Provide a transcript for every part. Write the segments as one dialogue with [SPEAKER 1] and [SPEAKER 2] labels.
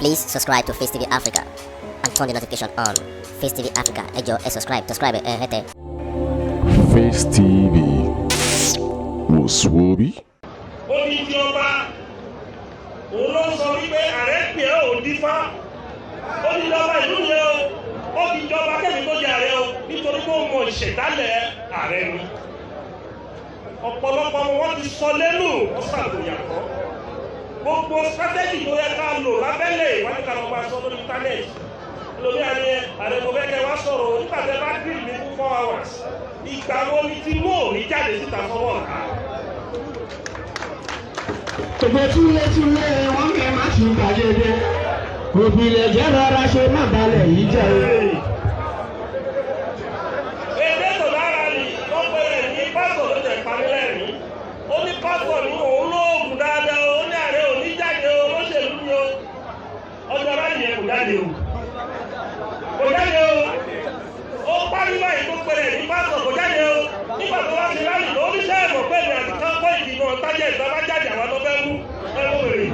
[SPEAKER 1] Please subscribe to Face TV Africa and turn the notification on. Face TV Africa, ẹ jọ̀ọ́, subscribe, hete.
[SPEAKER 2] Face TV Muswobi.
[SPEAKER 3] Ó ní tí ọba òun ló sọ wípé ààrẹ pè é òun dífá. Ó ní lọ́ba ìlú yẹn o, ó ti jọba kẹ́mi tó jẹ ààrẹ o nítorí pé ó mọ ìṣẹ̀dálẹ̀ ààrẹ ni. Ọ̀pọ̀lọpọ̀ wọn ti sọ lẹ́nu wọ́n ṣàgbéyàwó. Gbogbo strategy tó yẹ ká lò lábẹ́lẹ̀ ìwádìí kan máa sọ lórí internet. Lórí ààrẹ mo fẹ́ kẹ́ wá sọ̀rọ̀ nígbà tẹ́ bá grill mi fún 4 hours. Ìgbà wo ni tí mò ní jáde síta fọwọ́ ọ̀tá?
[SPEAKER 4] Tòbó túlé wọ́n fẹ́ má ti gbàgede. Òbílẹ̀ jẹ́ rọra ṣe má balẹ̀ yìí jẹ́ o.
[SPEAKER 3] Èdè tó dára ni wọ́n pẹ̀lẹ́ ní pásọ̀ ló tẹ̀ parí lẹ́rìn. Ó ní pásọ̀ ní òun lóògùn dáadáa, ó ní ààrẹ òní jáde o, olóṣèlú ni o. Ọjọ́ bá nìyẹn kò jáde o. Kò jáde o. Ó parí báyìí tó pẹ̀lẹ́ ní pásọ̀ kò jáde o. Nígbà tó wá sí láàyè ló ní sẹ́ẹ̀ mọ̀ pé ìrìn àti kan kọ́ ìdìbò tájẹ́ ìjọba jáde àwọn tó fẹ́ mú ẹ̀rọ rè.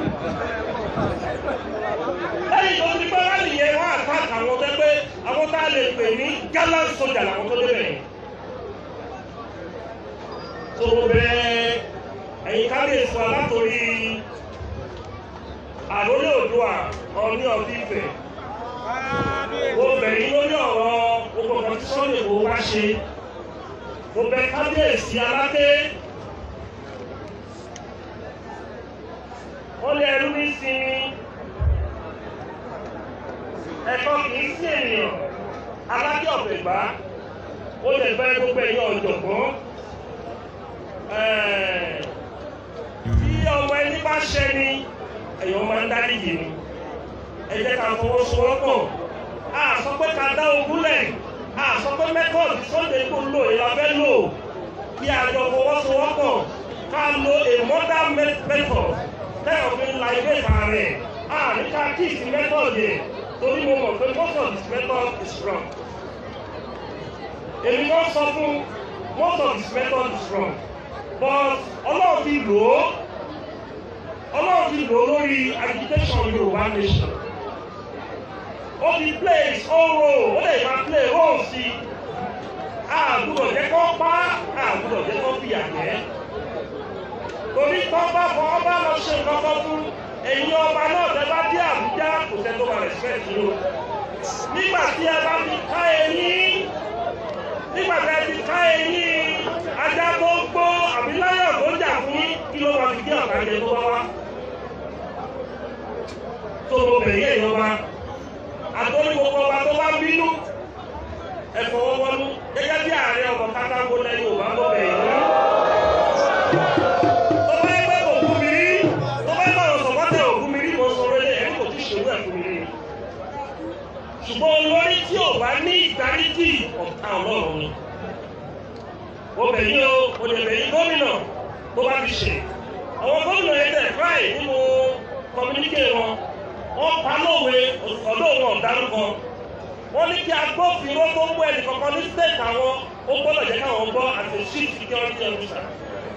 [SPEAKER 3] Lẹ́yìn tó ti pẹ́ láàyè yẹn wọ́n àtàkì àwọn tó pé àwọn tá a lè pè ní gallant soldier làwọn tó débẹ̀. Tó bẹ́ẹ̀ ẹ̀yin kábíyèsí wa látòrí àrólé Oòduà Ọọ̀ni of Ifẹ̀. Mo bẹ̀ yín lórí ọ̀rọ̀ gbogbo kan tí Sunday Igboho wá ṣe. Mo bẹ̀ kábíyèsí Aláké. Wọ́n lé ẹrú ní sinmi. Ẹ̀kọ́ kì í sí ènìyàn. Aláké Ọ̀fẹ̀gbá. Ó lè bẹ gbogbo ẹ̀yin ọ̀jọ̀gbọ́n. Tí ọmọ ẹni bá ṣẹ ni, ẹ̀yàn máa ń dáríjì ni. Ẹ jẹ́ ká fọwọ́sowọ́pọ̀. A sọ pé ká dá ogun lẹ̀. A sọ pé mẹ́tọ̀dù Sunday Igboho lò ìlà fẹ́ lò. Kí a jọ fọwọ́sowọ́pọ̀. Ká lo a modern method. Tẹ́lọ̀ fi la ilé ìta rẹ̀. A ní ká kí ìsìn mẹ́tọ̀dù yẹn. Torí mo mọ̀ pé most of this method is wrong. Èmi náà sọ fún most of this method is wrong. But Ọlọ́run ti lò ó. Ọlọ́run ti lò ó lórí agitation Yorùbá nation. Ó ti play his own role. Ó lè máa play role sí i. A gbọ́dọ̀ jẹ́ kó pa, a gbọ́dọ̀ jẹ́ kó fìyà jẹ. Torí tó bá fọ ọba lọ ṣe kọ́kọ́ fún ẹ̀yin ọba náà tẹ́ bá dé Àbújá kò tẹ́ tó bá respect yìí o. Nígbà tí ẹ bá fi ká eyín, nígbà tí ẹ fi ká eyín ajá tó ń gbó àbí láyọ̀ tó ń jà fún yín kí ló máa fi dé ọ̀gá jẹ tó bá wá. Tó mo bẹ̀yẹ̀ ìjọba. Àtọ́rí gbogbo ọba tó bá bínú ẹ̀fọ́ wọ́wọ́nú gẹ́gẹ́ bí Ààrẹ Ọ̀nà Kakanfò lẹ́yìn Yorùbá ló bẹ̀ yìí. Tó bá yẹ pé òkú mi rí, tó bá yẹ pé ọ̀rọ̀ sọ̀pọ̀tẹ̀ òkú mi rí, mo sọ wẹ́lẹ̀ ẹni kò tí ṣòwò ẹ̀kú mi rí. Ṣùgbọ́n olórí tí ò bá ní ìdáríjì ọ̀tá Ọlọ́run ni. Mo bẹ̀ yín o, mo lè bẹ̀ yín gómìnà tó bá ti ṣe. Àwọn gómìnà yẹn tẹ̀ fáì nínú kọmíníkè wọn. Wọ́n pa lówe ọ̀dọ́ wọn dárúkọ. Wọ́n ní kí agbófinró tó mú ẹnì kankan ní state àwọn ó gbọ́dọ̀ jẹ́ káwọn gbọ́ as a chief security officer.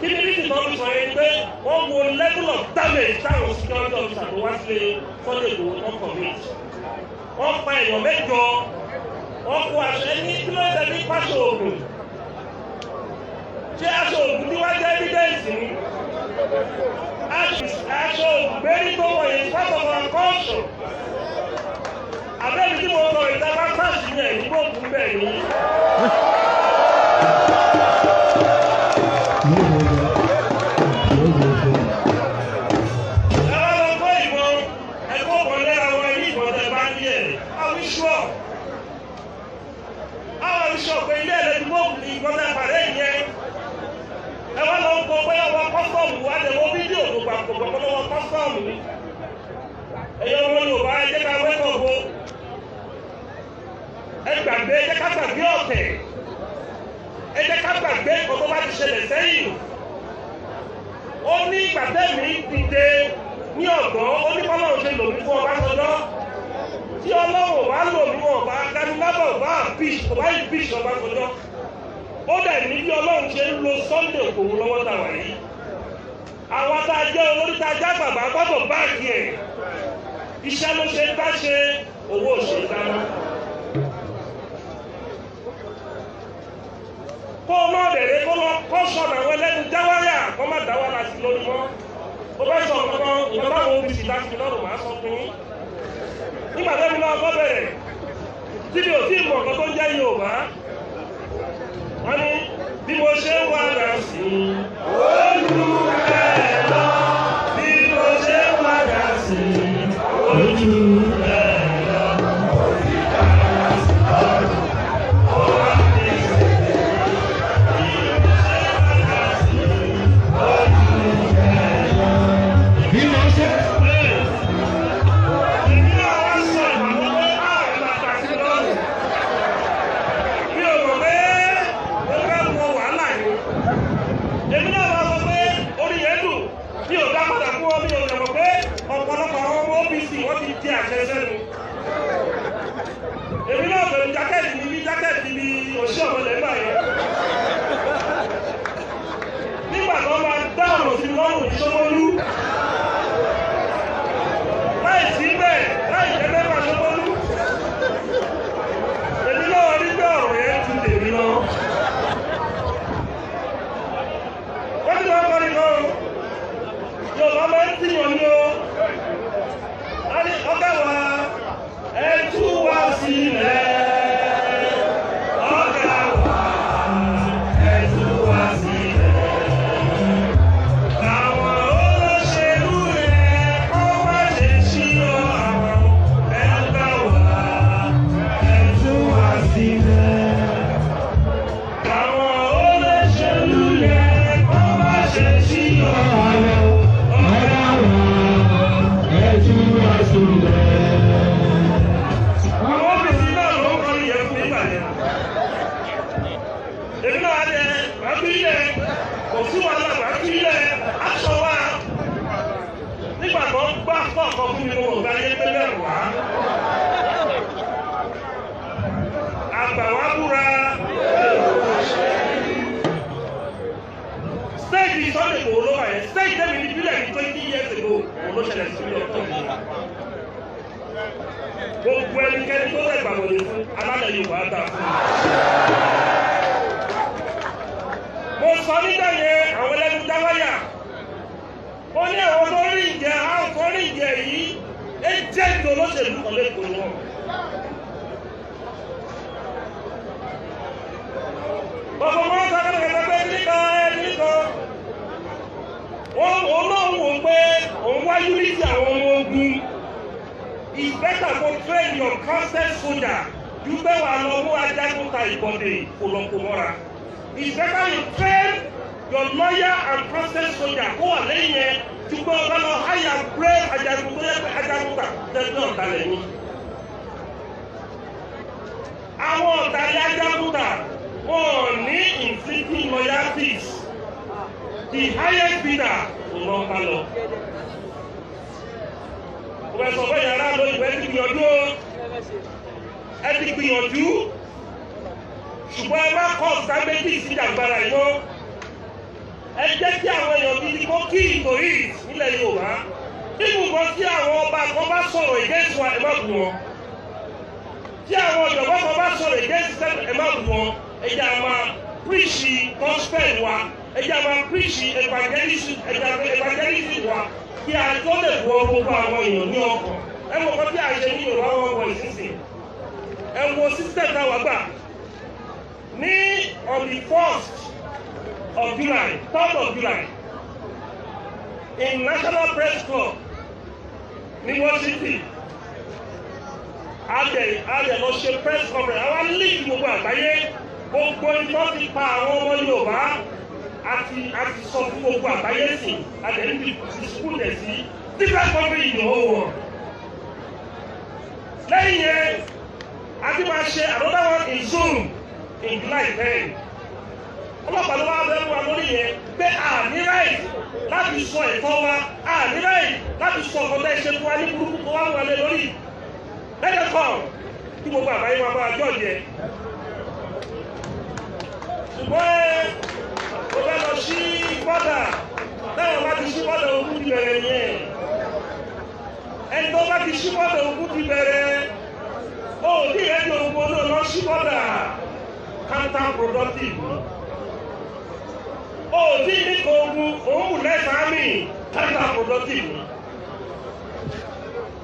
[SPEAKER 3] Kí ni bí tìtọ́ fi sọ yẹn pé wọ́n wo level of damage táwọn security officer tó wá sílé Sunday Igboho wọn commit. Wọ́n pa èèyàn 8. Wọ́n kó aṣọ ẹni kí ló ń tẹ̀lé pàṣẹ òògùn. Ṣé aṣọ òògùn tí wá jẹ́ evidence ni? Aṣọ ògbérí tó wọ̀ yìí part of our culture. Àbẹ́bí tí mo sọ ìta bá pàṣẹ yẹn ní gbòògùn bẹ́ẹ̀ ni. Ẹ wá lọ kọ́ ìbọn, ẹ̀kọ́ kan lẹ́ra wọn ní ìbọn tẹ bá ní ẹ̀. Àwọn ìṣọ̀ pé ilé ẹ̀rẹ́ tí gbòògùn ní ìbọn tẹ pàdé yẹn. Ẹ wá lọ kọ pé ọwọ́ kọ́sọ̀mù wá lè wọ fídíò tó gbà kọ̀ọ̀kan lọ́wọ́ kọ́sọ̀mù ni. Ẹ̀yọ́ ọmọ Yorùbá ẹ jẹ́ ká wẹ́kọ̀ bo. Ẹ gbàgbé ẹ jẹ́ ká gbàgbé ọ̀tẹ̀. Ẹ jẹ́ ká gbàgbé nǹkan tó bá ti ṣẹlẹ̀ sẹ́yìn. Ó ní ìgbàdẹ́mì dìde ní ọ̀dọ́, ó ní kọ́lọ́run ṣe lò mí fún Ọbásanjọ́. Tí Ọlọ́run bá lò mí wọn bá Dánilábọ̀ bá bíṣ Ọbásanjọ́. Ó dẹ̀ ní bí Ọlọ́run ṣe ń lo Sunday Igboho lọ́wọ́ tàwa yìí. Àwọn tá a jẹ́ olórí tá a já bàbá gbọ́dọ̀ báàgì ẹ̀. iṣẹ́ ló ṣe bá ṣe owó ṣe dáná. kó o náà bẹ̀rẹ̀ kó lọ kọ́ sọ̀nà àwọn ẹlẹ́nu jáwáyà kó má dá wà láti lórí mọ́. ó bá sọ ọ̀kan ìjọba àwọn obìsì láti fi lọ́rùn máa sọ fún yín. nígbà tó ń lọ ọkọ bẹ̀rẹ̀ tí mi ò tí ì mọ̀ ọ̀kan tó ń jẹ́ Yorùbá wọ́n ní bí mo ṣe ń wá dà sí ojú ẹ̀ lọ bí mo ṣe ń wá dà sí ojú ẹ̀ lọ. Èmi náà bẹ̀rẹ̀ jákẹ́ẹ̀tì mi òṣìṣẹ́ ọ̀mọ̀lẹ́ náà yẹn. Nígbà tó máa dá ọ̀rọ̀ sí lọ́rùn Ṣómólú. Láì sí bẹ́ẹ̀, láì jẹ́ mẹ́fà Ṣómólú. Èmi náà rí pé ọ̀rọ̀ yẹn ti tèmi lọ. Wọ́n ti wọ́n kọ́ni lọ. Yorùbá máa ń tìyàn ní o. Ọ̀gá wa ẹ tú wá sílẹ̀. Ọ̀gá wa ẹ tú wá sílẹ̀. Àwọn olóṣèlú rẹ̀ kọ́ má ṣe ṣírò àwọn. Ọ̀gá wa ẹ tú wá sílẹ̀. Àwọn olóṣèlú rẹ̀ kọ́ má ṣe ṣírò àwọn. Ọ̀gá wa ẹ tú wá sílẹ̀. Èmi náà dẹ àbílẹ̀ kò sí wàhálà àbílẹ̀ aṣọ wa nígbà tó ń gbá kọ̀ọ̀kan fún mi mo gbà yé pẹ́lẹ́ wá. Àgbà wa búra stéèjì Sunday kò ló wà yẹn stéèjì tẹ́mi ní bílẹ̀ ní 20 years ago kò ló ṣẹlẹ̀ sí mi ọ̀tọ̀ mi. Gbogbo ẹnikẹ́ni tó lè gbàgbọ́ lè fún alálẹ̀ Yorùbá dà fún mi. Mo sọ nígbà yẹn àwọn ẹlẹ́nu dáwáyà. Ó ní àwọn tó rí ìjẹ àwọn tó rí ìjẹ yìí ẹ jẹ́ ìjọ olóṣèlú kan lẹ́kọ̀ọ́ wọn. Bọ̀bọ̀ wọn sọ kẹ́kẹ́ pé níkan. Wọ́n náà wò pé òun wá unity àwọn ọmọ ogun. It's better to train your constant soldier. You better lọ mú ajagunta ìbọ̀dé kòlọ̀kòmọ́ra. It's better you train your loyal and constant soldier kó wà lẹ́yìn yẹn tí gbọ́ ọ̀gá lọ háyà brave ajagunta tẹ̀sán ọ̀dàlẹ̀ ni. Àwọn ọ̀dàlẹ̀ ajagunta wọ́n ní inflicting loyalties. The highest bidder kò lọ ká lọ. Òwe sọ fún yàrá lóyún ẹ ti gbìyànjú o. Ẹ ti gbìyànjú. Ṣùgbọ́n ẹ má kọ́ sábẹ́tì sí àgbàrá yìí ó. Ẹ jẹ́ kí àwọn èèyàn bíi kó kí ìtòrí nílẹ̀ Yorùbá. Nínú nǹkan tí àwọn ọba kan bá sọ̀rọ̀ against wa ẹ má bù wọn. Tí àwọn ọ̀jọ̀gbọ́n kan bá sọ̀rọ̀ against ẹ má bù wọn. Ẹ jẹ́ a máa píríṣì gospel wa. Ẹ jẹ́ a máa píríṣì evangelism wa. Kí a tó lè wọ gbogbo àwọn èèyàn ní ọkàn. Ẹ mọ̀ kọ́ tí a ṣe ní Yorùbá wọn wọ ìsinsìn. Ẹ wo system táwa gbà. Ní on the 1st of July, 3rd of July, in National Press Club ní Washington, a lọ ṣe press conference. Àwọn líìkì gbogbo àgbáyé gbogbo ìtọ́ ti pa àwọn ọmọ Yorùbá àti sọ fún gbogbo àgbáyé sí àtẹ̀lé ti school dẹ̀ sí different country in the whole world. Lẹ́yìn yẹn, a ti máa ṣe another one in Zoom in July 10. Ọlọ́pàá ló wá bẹ́ẹ̀ fún wa lórí yẹn pé a ní ráì láti sọ ẹ̀tọ́ wa, a ní ráì láti sọ ọ̀gọ́dá ìṣe fún wa ní burúkú tó wá wọlé lórí. Lẹ́yìn kan kí gbogbo àgbáyé máa bá àjọ jẹ. Ṣùgbọ́n mo fẹ́ lọ sí bọ́dà lẹ́yìn láti sí bọ́dà ogún ti bẹ̀rẹ̀ yẹn. ẹni tó bá ti ṣí bọ́dà ogun ti bẹ̀rẹ̀ ó ní ẹni ogun náà lọ ṣí bọ́dà counter productive ó ní nípa ogun òun lẹ́sàámì counter productive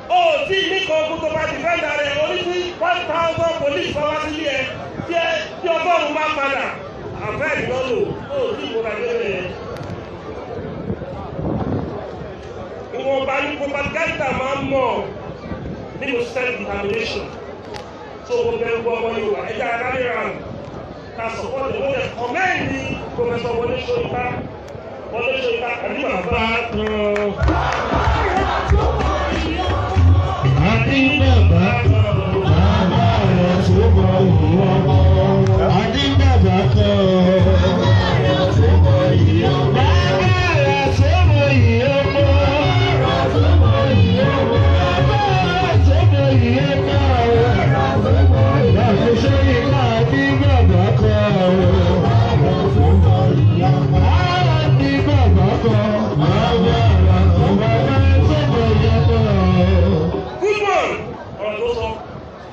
[SPEAKER 3] ó ní nípa ogun tó bá ti fẹ́ darẹ̀ oríṣi 1,000 police fọwọ́ sílé ẹ tí ọgọ́rùn-ún bá padà àfẹ́ ìlọ́lò ó ní ìmúra lẹ́rẹ̀ ìwọ̀nba ní propaganda máa ń mọ̀ nínú self-determination so gbogbo ẹgbẹ́ ọmọ Yorùbá ẹja aráàlú ta support the most commend ní Professor Wọlé Ṣóyínká àbí bàbá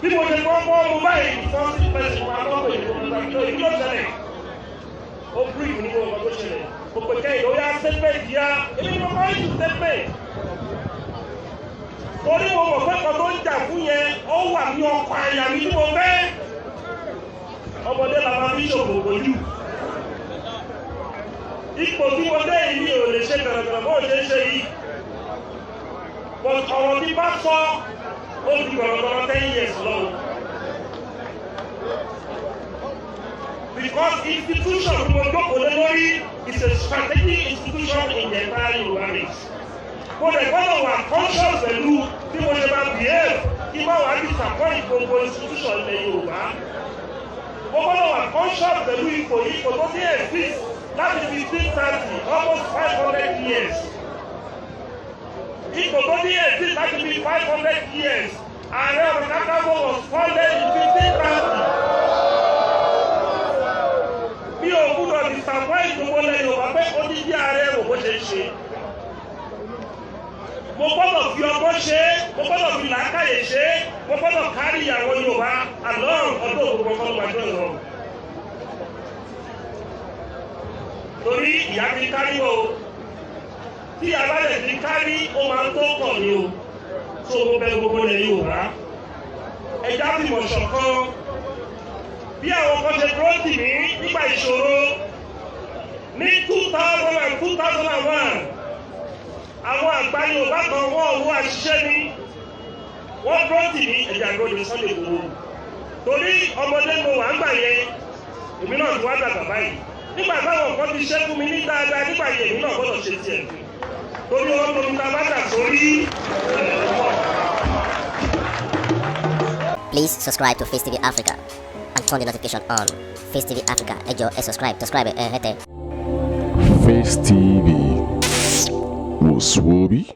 [SPEAKER 3] bí mo ṣe kọ́ mọ́ mo báyìí fọ́n sí pẹ̀sì máa kọ́ pé ìjọ ìṣẹ̀lẹ̀ ó bíríìfù ní gbogbo tó ṣẹlẹ̀ mo pè kẹ́yìn ó yá statement yá èmi mo kọ́ ìṣù statement torí mo mọ̀ pé kan tó ń jà fún yẹn ó wà ní ọkọ̀ àyà mi tí mo fẹ́ ọmọdé la máa fi ṣòfò lójú ipò tí mo dé yìí mi ò lè ṣe gàràgàrà bó ṣe ń ṣe yìí ọ̀rọ̀ tí bá sọ ó ti gbọ̀rọ̀gbọ̀rọ̀ 10 years long. Because institution tí mo jókòó lé lórí is a strategic institution in the entire Yorùbá race. Mo lè gbọ́dọ̀ wà conscious pẹ̀lú bí mo ṣe máa behave kí n bá wà disappoint gbogbo institution ilẹ̀ Yorùbá. Mo gbọ́dọ̀ wà conscious pẹ̀lú ipò tó ti exist láti 1530 almost 500 years. Ipò tó ní èsì láti bí 500 years, Ààrẹ Ọ̀nà Kakanfò was founded in 1530. Bí o gbúdọ̀ disappoint gbogbo lẹ́yìn Yorùbá pé ó ní bí ààrẹ rò bó ṣe ń ṣe. Mo gbọ́dọ̀ fi ọgbọ́n ṣe é, mo gbọ́dọ̀ fi làákàyè ṣe é, mo gbọ́dọ̀ kárí àwọn Yorùbá along ọdún òkú kọ́kọ́ ló wájú ẹ̀rọ. Torí ìyá ti kárí o. Tí a bá lè fi kárí ó máa ń tó pọ̀ ní o tó o bẹ gbogbo lẹ̀ Yorùbá ẹja fi mọ̀ ṣọ̀kan bí àwọn kan ṣe dúró tì mí nígbà ìṣòro ní 2000 and 2001 àwọn àgbà Yorùbá kan wọ́n owó àṣìṣe ní wọ́n dúró tì mí ẹ̀jẹ̀ àgbọ̀ ní Sunday Igboho torí ọmọdé mo wà ń gbà yẹn èmi náà ti wá dàgbà báyìí nígbà táwọn kan ti ṣẹ́kù mi ní dáadáa nígbà yẹn èmi náà gbọ́dọ̀ ṣe tiẹ̀ torí wọn tó ń ta bàtà sórí.
[SPEAKER 1] Please subscribe to Face TV Africa and turn the notification on. Face TV Africa, ẹ jọ̀ọ́ ẹ subscribe ẹ hẹ́tẹ̀.
[SPEAKER 2] Face TV was Swoby.